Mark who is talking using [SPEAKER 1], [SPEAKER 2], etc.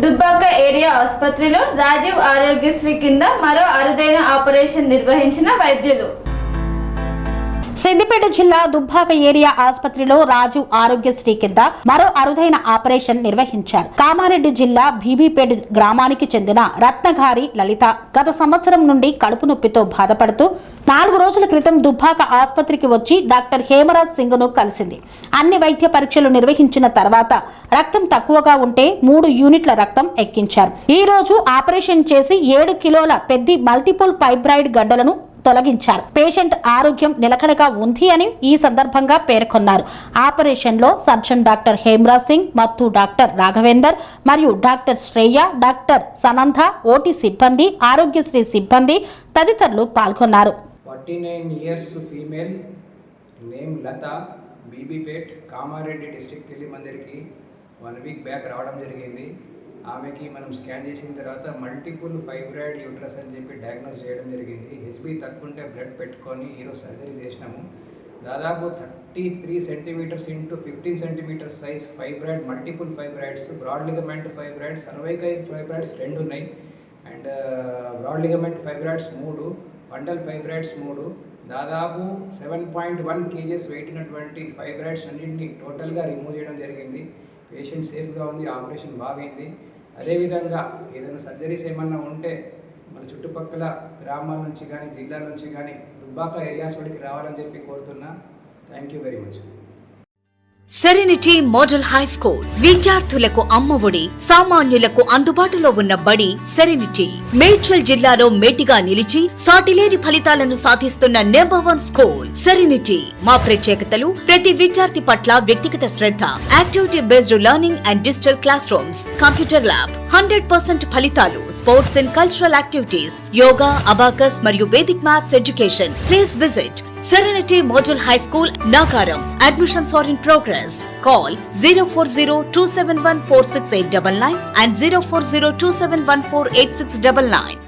[SPEAKER 1] Dubbaka area ఆసుపత్రిలో రాజీవ్ ఆరోగ్యశ్రీ కింద మరో అరుదైన ఆపరేషన్ నిర్వహించిన వైద్యులు.
[SPEAKER 2] సిద్దిపేట జిల్లా దుబ్బాక ఏరియా ఆసుపత్రిలో రాజీవ్ ఆరోగ్యశ్రీ కింద మరో అరుదైన ఆపరేషన్ నిర్వహించారు. కామారెడ్డి జిల్లా బీబీపేట గ్రామానికి చెందిన రత్నగారి లలిత గత సంవత్సరం నుండి కడుపు నొప్పితో బాధపడుతూ 4 రోజుల క్రితం దుబ్బాక ఆసుపత్రికి వచ్చి డాక్టర్ హేమరాజ్ సింగ్ ను కలిసింది. అన్ని వైద్య పరీక్షలు నిర్వహించిన తర్వాత రక్తం తక్కువగా ఉంటే 3 యూనిట్ల రక్తం ఎక్కించారు. ఈ రోజు ఆపరేషన్ చేసి 7 కిలోల పెద్ద మల్టిపుల్ ఫైబ్రాయిడ్ గడ్డలను తొలగించారు. పేషెంట్ ఆరోగ్యం నిలకడగా ఉంది అని ఈ సందర్భంగా పేర్కొన్నారు. ఆపరేషన్ లో సర్జన్ డాక్టర్ హేమరాజ్ సింగ్ మరియు డాక్టర్ రాఘవేందర్ మరియు డాక్టర్ శ్రేయ, డాక్టర్ సనంద, ఓటీ సిబ్బంది, ఆరోగ్యశ్రీ సిబ్బంది తదితరులు పాల్గొన్నారు.
[SPEAKER 3] 49 years ఫీమేల్ నేమ్ లత, బీబీపేట్ కామారెడ్డి డిస్ట్రిక్ట్కి వెళ్ళి మందిరికి 1 వీక్ బ్యాక్ రావడం జరిగింది. ఆమెకి మనం స్కాన్ చేసిన తర్వాత మల్టిపుల్ ఫైబ్రాయిడ్ యూట్రస్ అని చెప్పి డయాగ్నోస్ చేయడం జరిగింది. హెచ్బీ తక్కువ ఉంటే బ్లడ్ పెట్టుకొని ఈరోజు సర్జరీ చేసినాము. దాదాపు 33 centimetres into 15 centimetres size fibroid, multiple fibroids, broad ligament fibroids, cervical fibroids 2 ఉన్నాయి, and broad ligament fibroids 3, fundal fibroids 3, దాదాపు 7.1 kgs వెయిట్ ఉన్నటువంటి ఫైబ్రాయిడ్స్ అన్నింటినీ టోటల్గా రిమూవ్ చేయడం జరిగింది. పేషెంట్ సేఫ్గా ఉంది, ఆపరేషన్ బాగైంది. అదేవిధంగా ఏదైనా సర్జరీస్ ఏమన్నా ఉంటే మన చుట్టుపక్కల గ్రామాల నుంచి కానీ జిల్లాల నుంచి కానీ దుబ్బాక ఏరియాస్ వాడికి రావాలని చెప్పి కోరుతున్నా. Thank you very much.
[SPEAKER 4] Serenity model high school విద్యార్థులకు అమ్మఒడి, సామాన్యులకు అందుబాటులో ఉన్న బడి సెరెనిటీ. మేడ్చల్ జిల్లాలో మేటిగా నిలిచి సాటిలేని ఫలితాలను సాధిస్తున్న #1 స్కూల్ సెరెనిటీ. మా ప్రత్యేకతలు ప్రతి విద్యార్థి పట్ల వ్యక్తిగత శ్రద్ధ, activity based learning and digital classrooms, computer lab, 100% ఫలితాలు, sports and cultural activities, yoga, abacus మరియు Vedic maths education. Please visit Serenity Model High School, Nagaram. Admissions are in progress. Call 040-271-46899 and 040-271-48699.